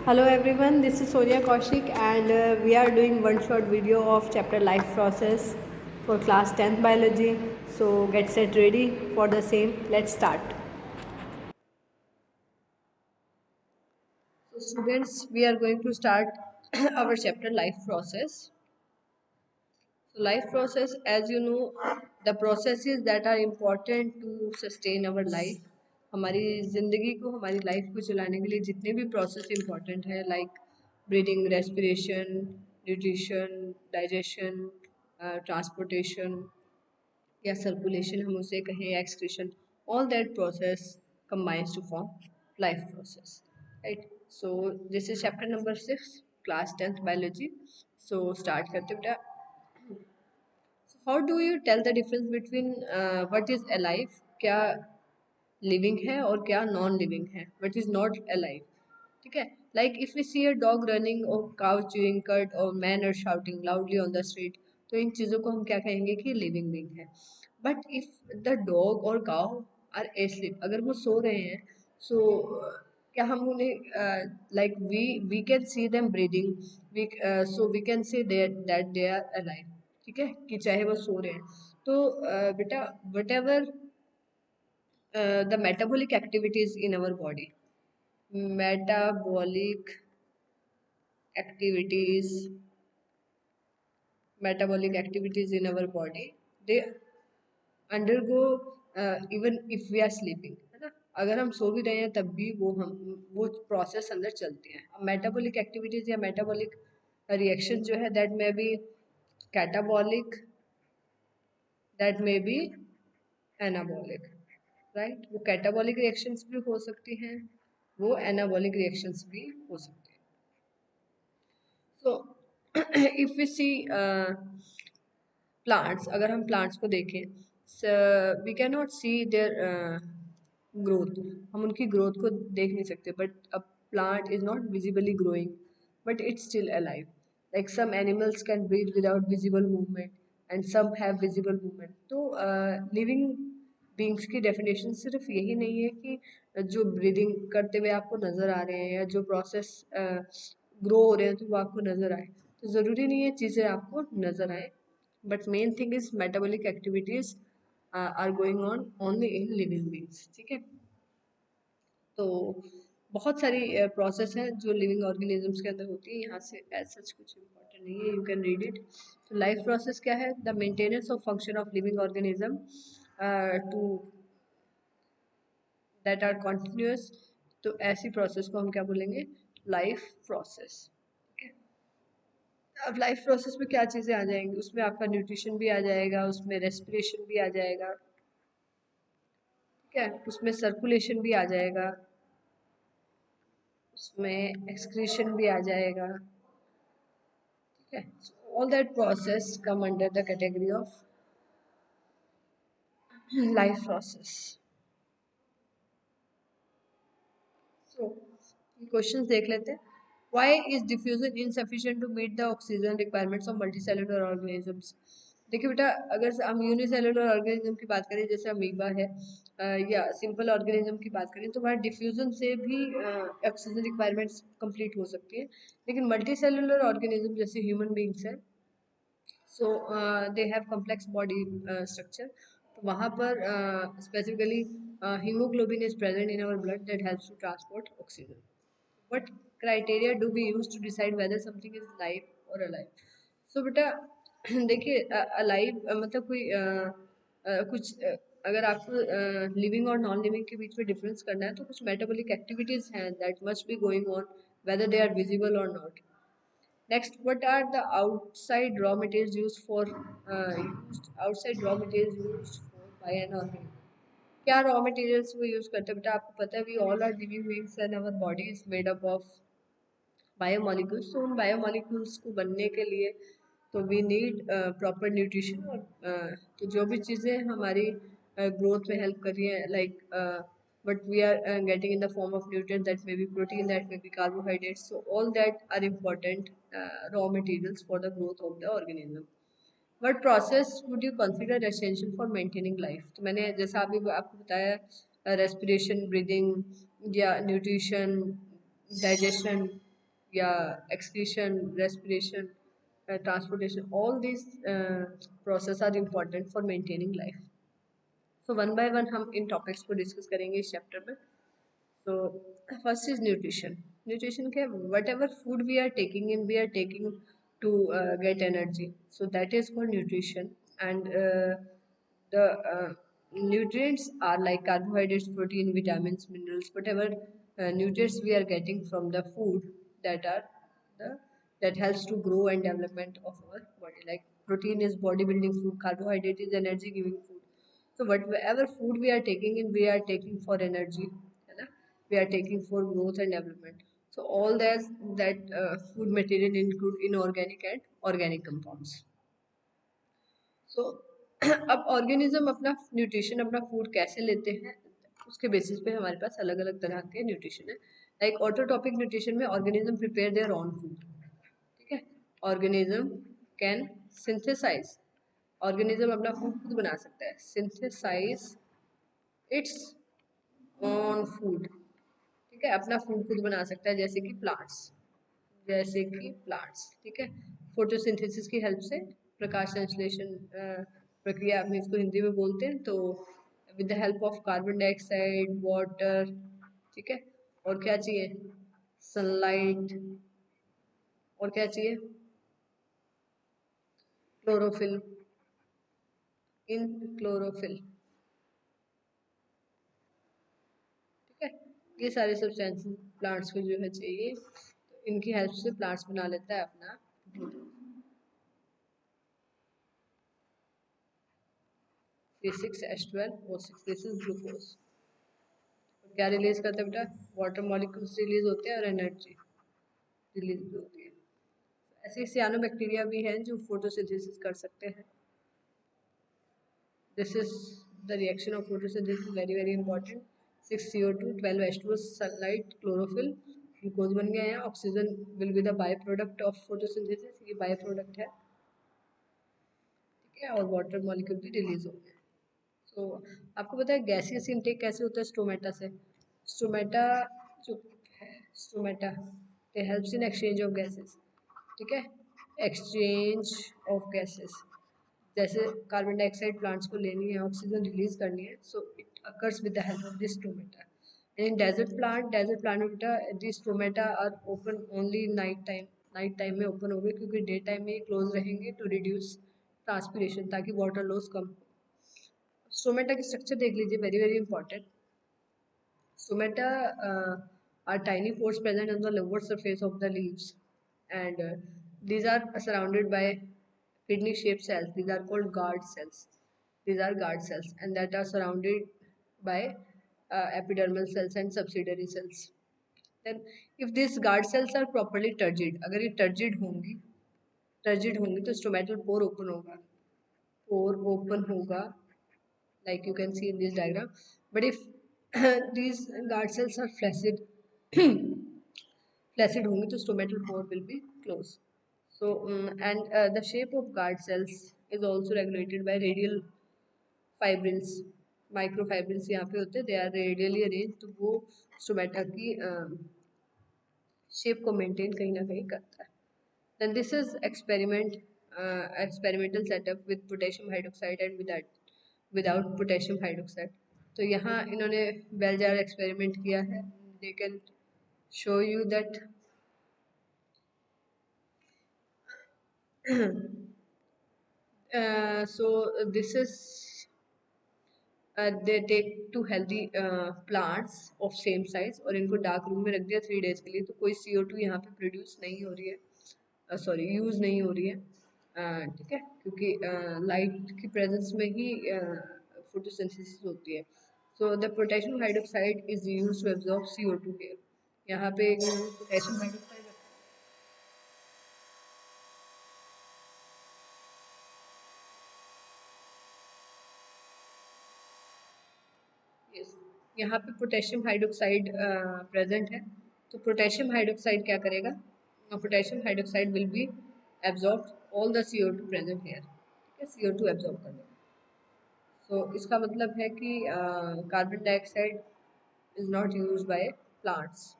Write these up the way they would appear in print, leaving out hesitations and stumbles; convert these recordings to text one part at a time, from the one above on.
Hello everyone, this is Sonia Kaushik and we are doing one short video of chapter life process for class 10th biology. So get set ready for the same. Let's start. So students, we are going to start our chapter life process. So life process, as you know, the processes that are important to sustain our life. हमारी ज़िंदगी को हमारी life को चलाने के लिए जितने भी प्रोसेस इंपॉर्टेंट है like breathing respiration nutrition digestion transportation या सर्कुलेशन हम उसे कहें excretion all that process combines to form life process, right? So this is chapter number 6 class 10th biology. So start करते बेटा. How do you tell the difference between what is alive, क्या living है और क्या non living है, what is not alive. ठीक है, like if we see a dog running और काउ च्यूइंग कट और man are shouting loudly on the street, तो इन चीज़ों को हम क्या कहेंगे कि लिविंग बीइंग है. बट इफ द डॉग और काउ आर एस्लीप, अगर वो सो रहे हैं, सो क्या हम उन्हें like we can see them breathing, we so we can say that they are alive. ठीक है, कि चाहे वो सो रहे हैं. तो बेटा what ever the metabolic activities in our body, metabolic activities metabolic activities in our body, they undergo even if we are sleeping, है ना. अगर हम सो भी रहे हैं तब भी वो प्रोसेस अंदर चलते हैं. मेटाबॉलिक एक्टिविटीज या मेटाबॉलिक रिएक्शन जो है that may B catabolic, that may B anabolic, right. वो कैटाबॉलिक रिएक्शंस भी हो सकती हैं, वो एनाबॉलिक रिएक्शंस भी हो सकते हैं. So if we see plants, अगर हम प्लांट्स को देखें, we can not see their growth, हम उनकी ग्रोथ को देख नहीं सकते. But a plant is not visibly growing but it's still alive. Like some animals can breathe without visible movement and some have visible movement. तो living beings की definition सिर्फ यही नहीं है कि जो ब्रीदिंग करते हुए आपको नज़र आ रहे हैं या जो प्रोसेस ग्रो हो रहे हैं तो वो आपको नज़र आए. तो ज़रूरी नहीं है चीज़ें आपको नज़र आए, but main thing is metabolic activities are going on only in living beings. ठीक है, तो बहुत सारी प्रोसेस हैं जो लिविंग ऑर्गेनिजम्स के अंदर होती है. यहाँ से एज सच कुछ इम्पोर्टेंट नहीं है, यू कैन रीड इट. तो लाइफ प्रोसेस क्या है? The maintenance of function of living organism to that are continuous. तो ऐसी प्रोसेस को हम क्या बोलेंगे? Life process. अब लाइफ प्रोसेस में क्या चीज़ें आ जाएंगी? उसमें आपका न्यूट्रिशन भी आ जाएगा, उसमें रेस्पिरेशन भी आ जाएगा, ठीक है, उसमें सर्कुलेशन भी आ जाएगा, उसमें एक्सक्रीशन भी आ जाएगा. ठीक है, all that process come under the category of life process. So question देख लेते हैं. Why is diffusion insufficient to meet the oxygen requirements of multicellular organisms? देखिए बेटा, अगर हम यूनिसेलुलर ऑर्गेनिज्म की बात करें जैसे अमीबा है या सिंपल ऑर्गेनिज्म की बात करें तो वहाँ डिफ्यूजन से भी ऑक्सीजन रिक्वायरमेंट्स कंप्लीट हो सकती है. लेकिन मल्टी सेलुलर ऑर्गेनिज्म जैसे ह्यूमन बींग्स है, so they have complex body structure. तो वहाँ पर specifically haemoglobin is present in our blood that helps to transport oxygen. What criteria do we use to decide whether something is live or alive? So बेटा देखिए, alive मतलब कोई कुछ अगर आपको लिविंग और नॉन लिविंग के बीच में डिफरेंस करना है तो कुछ मेटाबॉलिक एक्टिविटीज हैं that must be going on whether they are visible or not. Next, what are the outside raw materials used for by an organism? क्या रॉ मटेरियल्स वो यूज़ करते हैं? बेटा आपको पता है we all are living beings and our body is made up of biomolecules. तो उन बायोमोलिक्यूल्स को बनने के लिए तो वी नीड प्रॉपर न्यूट्रिशन. और तो जो भी चीज़ें हमारी ग्रोथ में हेल्प कर रही हैं like but we are getting in the form of nutrients that may be protein, that may be carbohydrates. So all that are important raw materials for the growth of the organism. What process would you consider essential for maintaining life? तो मैंने जैसा अभी आपको बताया respiration, breathing या nutrition, digestion, या excretion, respiration, transportation, all these process are important for maintaining life. So one by one हम इन topics को डिस्कस करेंगे इस चैप्टर में. So first is nutrition. Nutrition क्या है? Whatever food we are taking in, we are taking to get energy. So that is called nutrition. And the nutrients are like carbohydrates, protein, vitamins, minerals, whatever nutrients we are getting from the food that are the that helps to grow and development of our body. Like protein is bodybuilding food, carbohydrate is energy giving food. So whatever food we are taking in, we are taking for energy, है ना? We are taking for growth and development. So all that food material include inorganic and organic compounds. So अब organism अपना nutrition, अपना food कैसे लेते हैं, उसके basis पे हमारे पास अलग अलग तरह के न्यूट्रिशन है. लाइक ऑटोटॉपिक न्यूट्रिशन में organism prepare their own food. ठीक है. Organism can synthesize. ऑर्गेनिज्म अपना फूड खुद बना सकता है. Synthesize its own food. ठीक है. अपना फूड खुद बना सकता है, जैसे कि प्लांट्स. जैसे कि प्लांट्स. ठीक है. फोटोसिंथेसिस की हेल्प से, प्रकाश संश्लेषण प्रक्रिया में इसको हिंदी में बोलते हैं. तो with the help of carbon dioxide, water. ठीक है. और क्या चाहिए? सनलाइट. और क्या चाहिए? क्लोरोफिल. इन क्लोरोफिल. ठीक है. ये सारे सब्सटेंसेस प्लांट्स को जो है चाहिए, तो इनकी हेल्प से प्लांट्स बना लेता है अपना food. C6H12O6, this is glucose. क्या रिलीज करता है बेटा? वाटर मॉलिक्यूल्स रिलीज होते हैं और एनर्जी रिलीज होती है. ऐसे सियानो बैक्टीरिया भी हैं जो फोटोसिंथेसिस कर सकते हैं. This is the reaction of photosynthesis, very very important. 6CO2, 12H2O, sunlight, chlorophyll, glucose बन गया है. Oxygen will be the by product of photosynthesis, ये बाय प्रोडक्ट है. ठीक है. और वाटर मॉलिक्यूल भी रिलीज होंगे. तो आपको पता है गैसियस इनटेक कैसे होता है? स्टोमेटा से. स्टोमेटा जो है, stomata they helps in exchange of gases. ठीक है. Exchange of gases. जैसे कार्बन डाइऑक्साइड प्लांट्स को लेनी है, ऑक्सीजन रिलीज करनी है, so it occurs with the help of this stomata. इन डेजर्ट प्लांट में बेटा this stomata are open only night time. Night time में ओपन होंगे, क्योंकि डे टाइम में क्लोज रहेंगे टू रिड्यूस ट्रांसपिरेशन, ताकि वाटर लॉस कम हो. स्टोमेटा की स्ट्रक्चर देख लीजिए, very very important. Stomata are tiny pores present on the lower surface of the leaves, and these are surrounded by kidney shaped cells. These are called guard cells. These are guard cells, and that are surrounded by epidermal cells and subsidiary cells. Then if these guard cells are properly turgid, अगर ये turgid होंगी तो stomatal pore open होगा. pore open होगा, like you can see in this diagram. But if these guard cells are flaccid, flaccid होंगी तो stomatal pore will be closed. So and the shape of guard cells is also regulated by radial fibrils. Microfibrils यहाँ पे होते हैं, they are radially arranged, तो वो stomata की shape को मेंटेन कहीं ना कहीं करता है. Then this is experimental setup with potassium hydroxide and without potassium hydroxide. तो यहाँ इन्होंने बेल जार एक्सपेरिमेंट किया है. They can show you that so this is they take two healthy plants of same size और इनको dark room में रख दिया 3 days के लिए. तो कोई CO2 यहाँ पे प्रोड्यूस नहीं हो रही है, सॉरी यूज़ नहीं हो रही है. ठीक है. क्योंकि लाइट की प्रेजेंस में ही फोटोसिंथेसिस होती है. So the potassium hydroxide is used to absorb CO2 here. यहाँ पे पोटेशियम हाइड्रोक्साइड. यस. यहाँ पे पोटेशियम हाइड्रोक्साइड प्रेजेंट है. तो पोटेशियम हाइड्रोक्साइड क्या करेगा? Potassium hydroxide will be absorb all the CO2 present here. ठीक है. CO2 एब्जॉर्ब कर लेगा. तो इसका मतलब है कि carbon dioxide is not used by plants.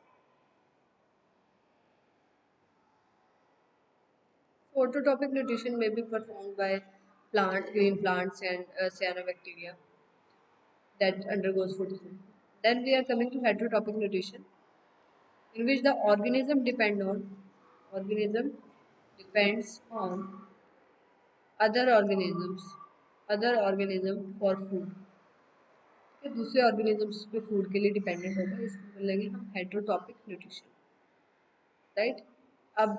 Phototropic nutrition may be performed by green plants and cyanobacteria that undergoes photosynthesis. Then we are coming to heterotropic nutrition, in which the organism depends on other organisms other organism for food. कि दूसरे organisms पे food के लिए dependent होगा, इसको बोलेंगे हम हेटेरोटॉपिक nutrition, right. अब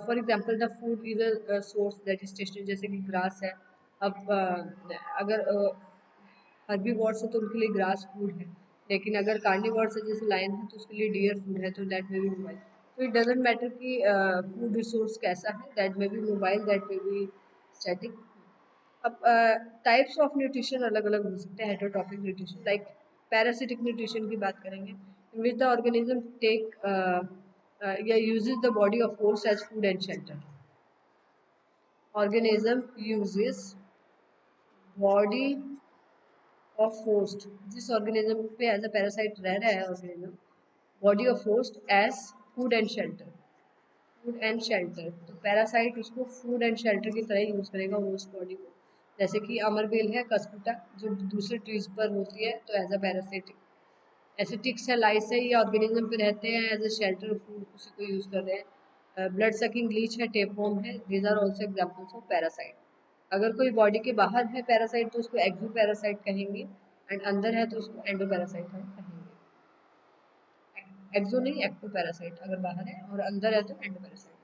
for example the food is a source that is tested, जैसे कि ग्रास है. अब अगर हर्बीवोर्स है तो उनके लिए ग्रास फूड है, लेकिन अगर कार्निवोर्स है जैसे लायन है तो उसके लिए डियर फूड है, तो दैट मे बी मोबाइल. तो इट डजेंट मैटर कि फूड रिसोर्स कैसा है, that may be mobile, that may be static. अब टाइप्स ऑफ न्यूट्रिशन अलग अलग हो सकते हैं heterotrophic nutrition. Like parasitic nutrition की बात करेंगे, in which the organism take या uses the body of host as food and shelter. Organism uses body of host, जिस ऑर्गेनिज्म पे एज अ पैरासाइट रह रहा है organism, body of host as food and shelter. Food and shelter, तो parasite उसको food and shelter की तरह use करेगा होस्ट बॉडी को. जैसे कि अमरबेल है, कस्कुटा जो दूसरे ट्रीज पर होती है, तो एज अ पैरासिटिक. ऐसे टिक्स है, लाइस है, ये ऑर्गेनिज्म पे रहते हैं एज अ शेल्टर, फूड उसी को यूज कर रहे हैं. ब्लड सकिंग लीच है, टेपवर्म है, these are also examples of parasite. अगर कोई बॉडी के बाहर है पैरासाइट तो उसको एक्सो पैरासाइट कहेंगे, एंड अंदर है तो उसको एंडो पैरासाइट हम कहेंगे. एक्सो नहीं, एक्टो पैरासाइट अगर बाहर है, और अंदर है तो endo parasite.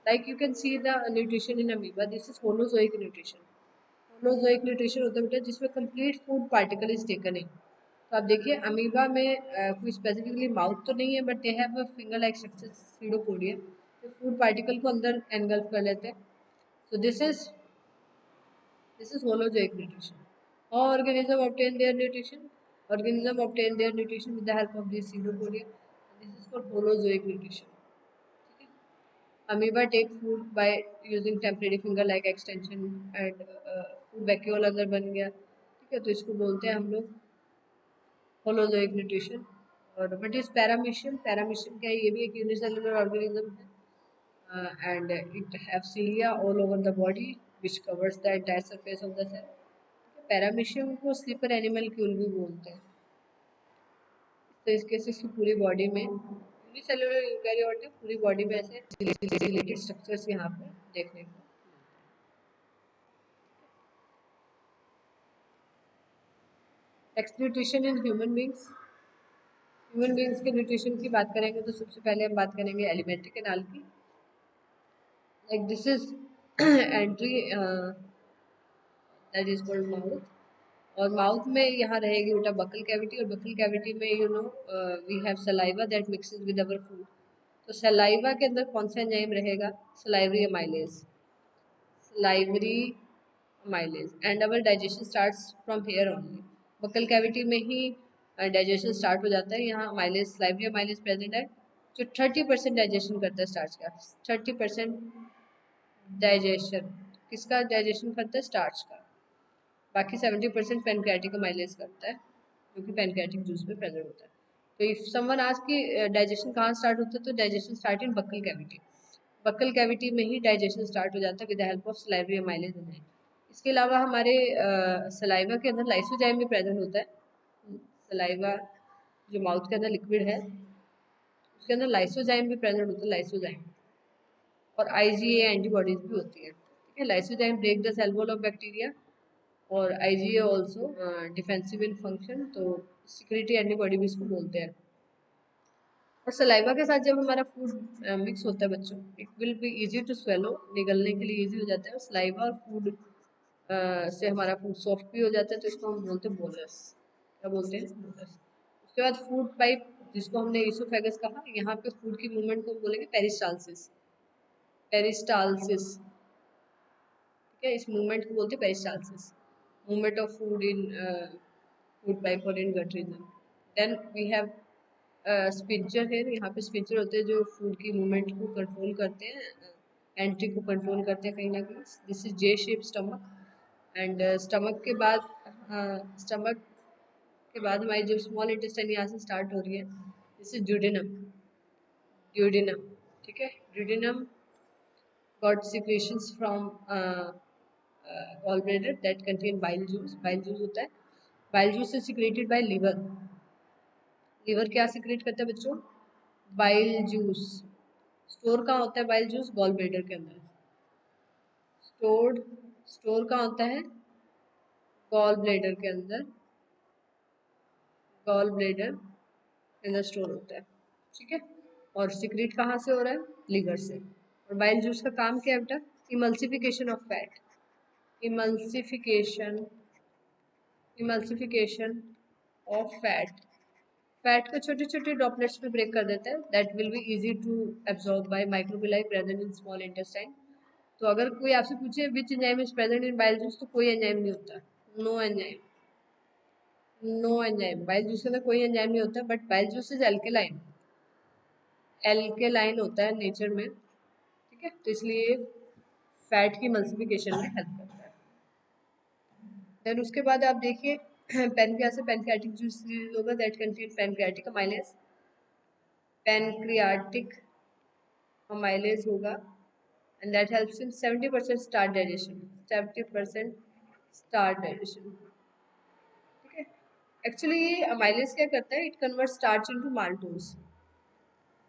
Like you can see the nutrition in amoeba. This is holozoic nutrition. Holozoic nutrition होता है बेटा जिसमें complete food particle is taken in. तो आप देखिए अमीबा में कोई स्पेसिफिकली माउथ तो नहीं है, but they have a finger like structure, pseudopodia, तो फूड पार्टिकल को अंदर एनगल्फ कर लेते हैं. So this is holozoic nutrition. How organism obtain their nutrition? Organism obtain their nutrition with the help of these pseudopodia. This is called holozoic nutrition. Amoeba take food by using temporary finger like extension and food vacuole अगर बन गया, ठीक है, तो इसको बोलते हैं हम लोग होलोजोइक न्यूट्रिशन. और व्हाट इज पैरामीशियम? पैरामीशियम क्या है? ये भी एक यूनिसेलुलर ऑर्गेनिज्म है, and it have cilia all over the body which covers the entire surface of the cell. Paramecium को स्लीपर एनिमल क्यूल भी बोलते हैं. तो इस केस इसकी पूरी बॉडी में यूनिसेलुलर यूकैरियोट है, पूरी बॉडी में ऐसे रिलेटेड स्ट्रक्चर्स यहाँ पे देखने को. Text nutrition in human beings. Human beings के न्यूट्रिशन की बात करेंगे तो सबसे पहले हम बात करेंगे एलिमेंट्री कैनाल की. Like this is entry that is called mouth. और माउथ में यहाँ रहेगी बेटा बकल कैविटी, और बकल कैविटी में you know we have saliva that mixes with our food. तो सलाइवा के अंदर कौन सा एंजाइम रहेगा? Salivary amylase. Salivary amylase. And our digestion starts from here only. Buckle cavity में ही डाइजेशन स्टार्ट हो जाता है. यहाँ अमाइलेज, सलाइवरी अमाइलेज प्रेजेंट है, जो 30% डाइजेशन करता है स्टार्च का. 30% डाइजेशन किसका डाइजेशन करता है? स्टार्च का. बाकी 70% पेनक्रियाटिक अमाइलेज करता है, जो कि पेनक्रियाटिक जूस में प्रेजेंट होता है. तो इफ समवन आज की डाइजेशन कहाँ स्टार्ट होता है, तो digestion start in buccal cavity. Buccal cavity में ही डाइजेशन स्टार्ट हो जाता है with the help of salivary amylase enzyme. इसके अलावा हमारे सलाइवा के अंदर लाइसोजाइम भी प्रेजेंट होता है. सलाइवा जो माउथ के अंदर लिक्विड है उसके अंदर लाइसोजाइम भी प्रेजेंट होता है, लाइसोजाइम. और आईजीए एंटीबॉडीज भी होती है, ठीक है. Lysozyme break the cell wall of bacteria, और IgA also defensive in function, तो सिक्योरिटी एंटीबॉडी भी इसको बोलते हैं. और सलाइवा के साथ जब हमारा फूड मिक्स होता है बच्चों, it will be easy to swallow, निगलने के लिए इजी हो जाता है. और सलाइवा और फूड से हमारा फूड सॉफ्ट भी हो जाता है, तो इसको हम बोलते हैं बोलस. क्या बोलते हैं? बोलस. उसके बाद फूड पाइप, जिसको हमने ईसोफेगस कहा, यहाँ पे फूड की मूवमेंट को बोलेंगे पेरिस्टालसिस. पेरिस्टालसिस, ठीक है, इस मूवमेंट को बोलते हैं peristalsis. Movement of food in food pipe और in gut region. Then we have sphincter है. यहाँ पे स्पिंचर होते हैं जो फूड की मूवमेंट को कंट्रोल करते हैं, एंट्री को कंट्रोल करते हैं कहीं ना कहीं. This is J shape stomach. And stomach के बाद स्टमक के बाद हमारी जो स्मॉल इंटेस्टाइन यहाँ से स्टार्ट हो रही है, दिस इज ड्यूडेनम. ड्यूडेनम, ठीक है. Duodenum got secretions from gallbladder that contain bile juice. Bile juice होता है, bile juice is secreted by liver. liver क्या secrete करता है बच्चों? bile juice. स्टोर कहाँ होता है बाइल जूस? गॉल ब्लेडर के अंदर स्टोर्ड। स्टोर कहाँ होता है? गॉल ब्लेडर के अंदर। गॉल ब्लेडर के अंदर स्टोर होता है, ठीक है। और सिक्रीट कहाँ से हो रहा है? लीवर से। और बाइल जूस का काम क्या है बेटा? Emulsification of fat. Emulsification emulsification of fat. Fat को छोटे छोटे ड्रॉपलेट्स में ब्रेक कर देता है, that will be easy to absorb by microvilli present in small intestine. तो अगर कोई आपसे पूछे which enzyme is present in bile juice, तो कोई एंजाइम नहीं होता, no enzyme. No enzyme, bile juice के अंदर कोई एंजाइम नहीं होता, but bile juice is alkaline. Alkaline होता है नेचर में, ठीक है, तो इसलिए फैट की मल्सिफिकेशन में हेल्प करता है। देन उसके बाद आप देखिए पैनक्रियास से पैनक्रियाटिक जूस रिलीज होगा that contain pancreatic amylase. Pancreatic amylase होगा and that helps in 70% start digestion. 70% start digestion, ठीक है। एक्चुअली ये अमाइलेज क्या करता है? It convert starch into maltose.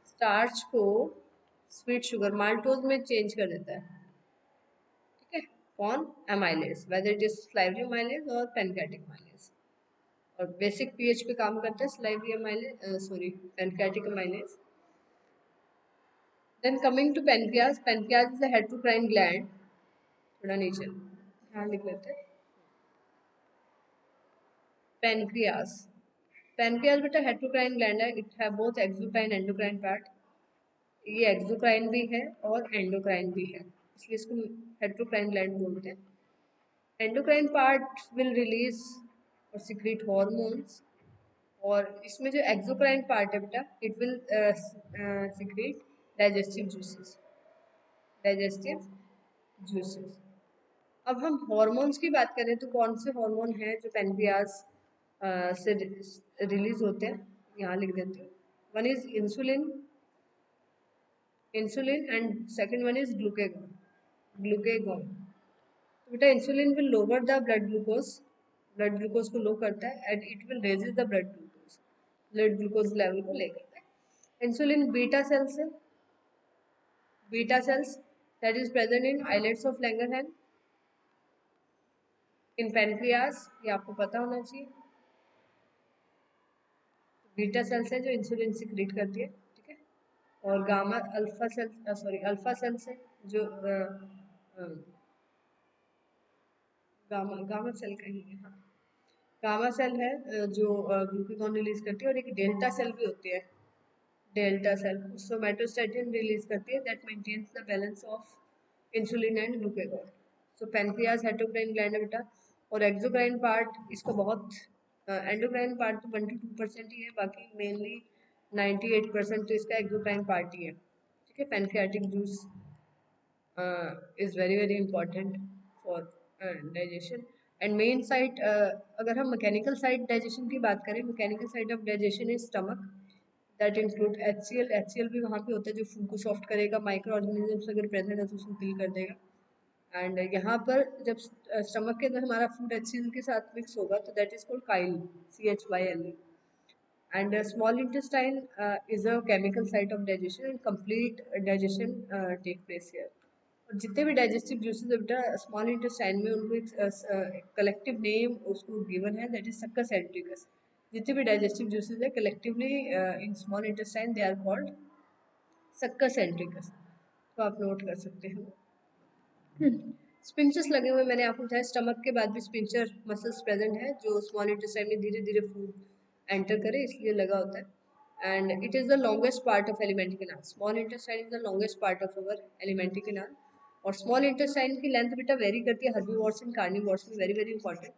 Starch को स्वीट शुगर माल्टोज में चेंज कर देता है, ठीक है। कौन? Amylase, whether it is salivary amylase or pancreatic amylase. और बेसिक पीएच पे काम करता है salivary amylase, sorry pancreatic amylase. Then coming to pancreas, pancreas is a heterocrine gland. थोड़ा नीचे हाँ लिख लेते हैं। पेनक्रियास, पेनक्रियास बेटा हेटरोक्राइन ग्लैंड है, it have both exocrine endocrine part. ये एक्सोक्राइन भी है और एंडोक्राइन भी है, इसलिए इसको हेटरोक्राइन ग्लैंड बोलते हैं। एंडोक्राइन पार्ट विल रिलीज और सिक्रीट हॉर्मोन्स, और इसमें जो एक्सोक्राइन पार्ट है बेटा it will secrete digestive juices. Digestive juices. अब हम हॉर्मोन्स की बात करें तो कौन से हार्मोन हैं जो पेनक्रियास से रिलीज होते हैं? यहाँ लिख देते हैं। One is insulin, insulin and second one is glucagon. Glucagon, तो बेटा insulin will lower the blood glucose, blood glucose को लो करता है, and it will raises the blood glucose, blood glucose level को ले करता है। इंसुलिन बीटा सेल्स है, beta cells that is present in islets of Langerhans in pancreas, ये आपको पता होना चाहिए। बीटा सेल्स है जो इंसुलिन सिक्रीट करती है, ठीक है। और gamma alpha cell, sorry alpha cells है जो गामा गामा सेल कहीं है, हाँ गामा सेल है जो ग्लूकागॉन रिलीज करती है। और एक डेल्टा सेल भी होती है, डेल्टा सेल सोमैटोस्टेटिन रिलीज करती है, that maintains the balance of insulin and glucagon. So pancreas heterocrine gland है बेटा। और एक्सोक्राइन पार्ट इसका बहुत, एंडोक्राइन पार्ट तो 1 to 2% ही है, बाकी मेनली 98% तो इसका एक्सोक्राइन पार्ट ही है, ठीक है। Pancreatic juice is very very important for digestion and main site. अगर हम मैकेनिकल साइड डाइजेशन की बात करें, mechanical side of digestion is stomach, that include HCl। HCl भी वहाँ पे होता है जो फूड को सॉफ्ट करेगा, माइक्रो ऑर्गेनिजम्स अगर प्रेजेंट है तो उसको किल कर देगा। एंड यहाँ पर जब स्टमक के अंदर हमारा फूड HCl के साथ मिक्स होगा तो that is called Kyle, CHYLE। and small intestine is a chemical site of digestion and complete digestion take place here। और जितने भी डाइजेस्टिव जूसेस है बेटा स्मॉल इंटेस्टाइन में उनको एक कलेक्टिव नेम उसको गिवन है, दैट इज सक्कस एंट्रिकस। जितने भी डाइजेस्टिव जूसेस है collectively in small intestine they are called succus entericus, तो आप नोट कर सकते हो। स्पिंचर्स लगे हुए मैंने आपको बताया, स्टमक के बाद भी स्पिंचर मसल्स प्रेजेंट है जो स्मॉल इंटेस्टाइन में धीरे धीरे फूड एंटर करे, इसलिए लगा होता है। And it is the longest part of alimentary canal. Small intestine is the longest part of our alimentary canal. और स्मॉल इंटेस्टाइन की लेंथ बेटा वेरी करती है हर्बीवोर्स एंड कार्निवोर्स में, वेरी वेरी इंपॉर्टेंट।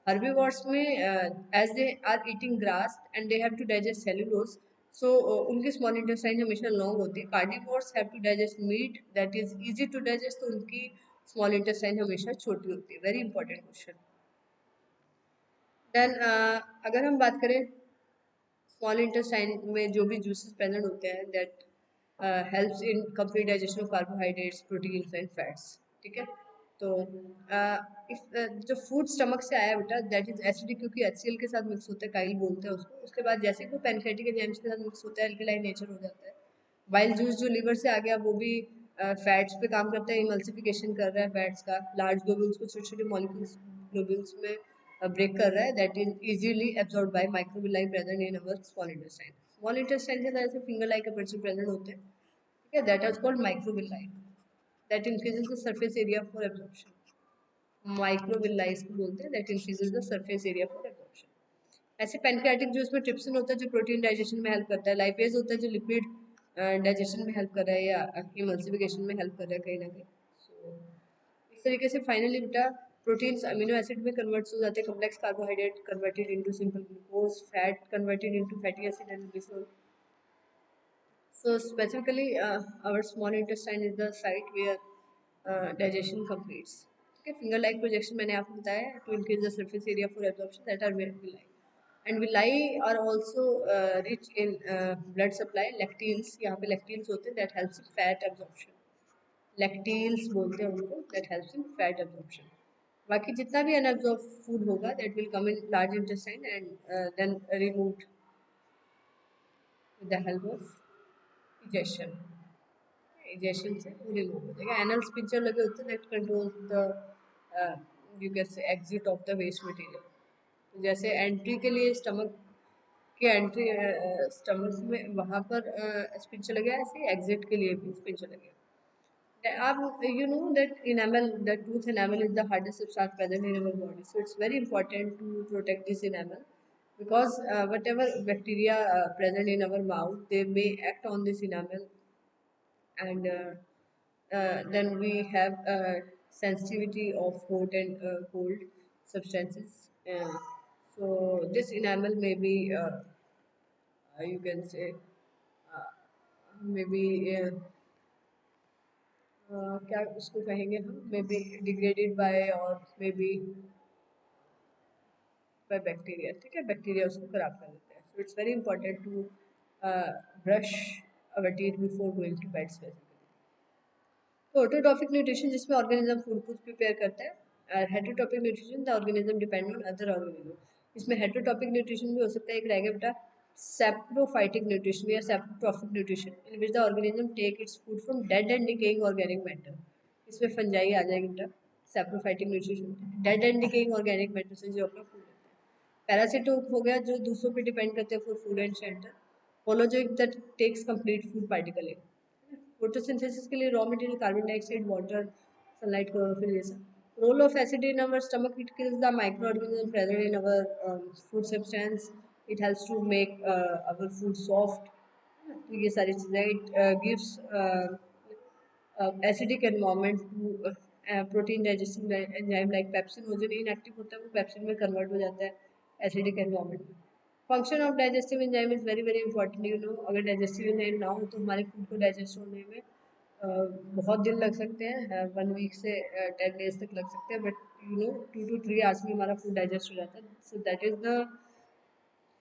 हर्बीवोर्स में as they are eating grass and they have to digest cellulose, so उनकी small intestine हमेशा long होती है। Carnivores have to digest meat that is easy to digest, तो उनकी small intestine हमेशा छोटी होती है, वेरी इंपॉर्टेंट क्वेश्चन। देन अगर हम बात करें स्मॉल इंटेस्टाइन में जो भी जूसेस प्रेजेंट होते हैं that helps in complete digestion of carbohydrates proteins and fats. ठीक है, तो जो फूड स्टमक से आया बेटा दैट इज एसिडिक, क्योंकि HCl के साथ मिक्स होता है, काइल बोलते हैं उसको। उसके बाद जैसे ही वो पैनक्रियाटिक एंजाइम्स के साथ मिक्स होता है अल्कलाइन नेचर हो जाता है। वाइल जूस जो लीवर से आ गया वो भी फैट्स पे काम करता है, इमल्सिफिकेशन कर रहा है फैट्स का, लार्ज ग्लोब्यूल्स को छोटे छोटे मॉलिक्यूल्स ग्लोब्यूल्स में ब्रेक कर रहा है, that is easily absorb by microvilli present in our small intestine. Small intestine के अंदर ऐसे फिंगर लाइक अपर्चर प्रेजेंट होते हैं। ठीक है, that is called microvilli, that increases the surface area for absorption. Microvilli इसको बोलते हैं, that increases the surface area for absorption. ऐसे पैनक्रियाटिक जूस में ट्रिप्सिन होता है जो प्रोटीन डाइजेशन में हेल्प करता है, लाइपेज होता है जो लिपिड डाइजेशन में हेल्प कर रहा है या इमल्सिफिकेशन में हेल्प कर रहा है कहीं ना कहीं। सो इस तरीके से फाइनली बेटा प्रोटीन्स अमीनो एसिड में कन्वर्ट्स हो जाते हैं, complex carbohydrate converted into simple glucose, fat converted into fatty acid and glycerol. So specifically, our small intestine is the site where digestion completes. Okay, finger-like projection मैंने आपको बताया to increase the surface area for absorption, that are villi. And villi are also rich in blood supply. Lacteals, यहाँ पे lacteals होते हैं that helps in fat absorption. Lacteals बोलते हैं उनको, that helps in fat absorption. बाकी जितना भी unabsorbed food होगा that will come in large intestine and then removed with the help of digestion. Digestion से वो रिमूव हो जाएगा। एनल स्पिंचर लगे होते हैं that control the you can see exit of the waste material. जैसे entry के लिए स्टमक के एंट्री स्टमक में वहाँ पर स्पिंचर लगे, ऐसे एग्जिट के लिए भी स्पिंचर लगे। आप you know that enamel, the tooth enamel is the hardest substance present in our body, so it's very important to protect this enamel because whatever bacteria present in our mouth, they may act on this enamel, and then we have sensitivity of hot and cold substances. So this enamel may be, you can say, uh, maybe क्या उसको कहेंगे हम, may be degraded by और may be by bacteria. ठीक है, bacteria उसको खराब कर देते हैं। So it's very important to brush our teeth before going to bed specifically. तो ऑटोट्रॉफिक न्यूट्रिशन जिसमें ऑर्गेनिज्म फूड को प्रिपेयर करता है, और heterotrophic nutrition the organism depend on other organism. इसमें हेटरोटॉपिक न्यूट्रिशन भी हो सकता है, एक रहेगा बेटा सेप्रोफाइटिक न्यूट्रिशन या saprotrophic nutrition in which the organism take its food from dead and decaying organic matter. इसमें फंजाई आ जाएगी बेटा। Saprophytic nutrition dead and decaying organic matter से जो अपना फूड लेते हैं। पैरासिटोक हो गया जो दूसरों पे डिपेंड करते हैं for food and shelter. Holozoic that takes complete food particle. Photosynthesis के लिए raw material carbon dioxide, water, sunlight, chlorophyll ये सब। Role of acid in our stomach, it kills the micro organism present in our food substance, it helps to make our food soft. तो ये सारी चीज़ें it gives acidic environment to protein digesting enzyme like pepsin, वो जो inactive होता है वो pepsin में कन्वर्ट हो जाता है एसिडिक एनवायरनमेंट में। Function of digestive enzyme is very very important, you know. अगर डाइजेस्टिव एंजाइम ना हो तो हमारे फूड को डाइजेस्ट होने में बहुत दिन लग सकते हैं, 1 वीक से 10 डेज तक लग सकते हैं, but you know 2 to 3 hours में हमारा फूड डाइजेस्ट हो जाता है। So that is the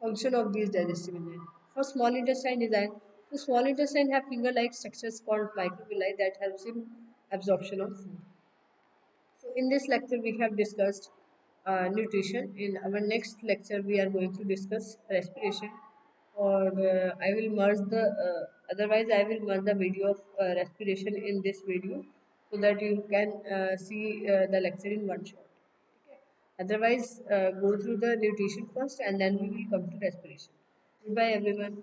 function of these digestive enzymes. For small intestine design, the small intestine have finger-like structures called microvilli that helps in absorption of food. So in this lecture we have discussed nutrition. In our next lecture we are going to discuss respiration, or I will merge the otherwise I will merge the video of respiration in this video so that you can see the lecture in one shot. Okay. Otherwise go through the nutrition first and then we will come to respiration. Goodbye everyone.